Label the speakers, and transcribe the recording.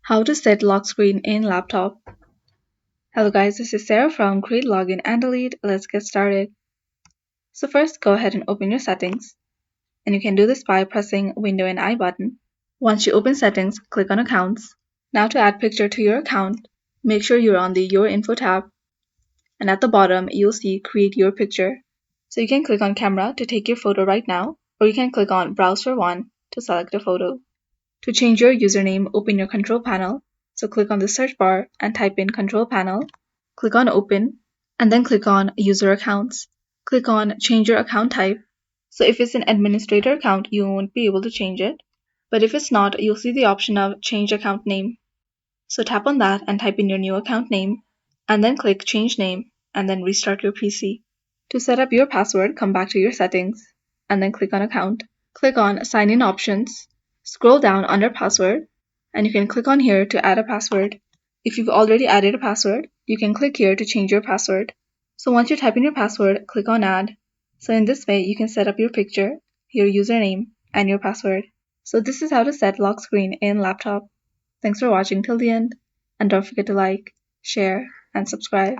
Speaker 1: How to set lock screen in laptop. Hello guys, this is Sarah from Create, Login and Delete. Let's get started. So first go ahead and open your settings. And you can do this by pressing Window and I button. Once you open settings, click on accounts. Now to add picture to your account, make sure you're on the Your Info tab. And at the bottom, you'll see Create Your Picture. So you can click on Camera to take your photo right now, or you can click on Browse for one to select a photo. To change your username, open your control panel. So click on the search bar and type in control panel. Click on open and then click on user accounts. Click on change your account type. So if it's an administrator account, you won't be able to change it. But if it's not, you'll see the option of change account name. So tap on that and type in your new account name and then click change name and then restart your PC. To set up your password, come back to your settings and then click on account. Click on sign in options. Scroll down under password and you can click on here to add a password. If you've already added a password, you can click here to change your password. So once you type in your password, click on add. So in this way, you can set up your picture, your username, and your password. So this is how to set lock screen in laptop. Thanks for watching till the end, and don't forget to like, share, and subscribe.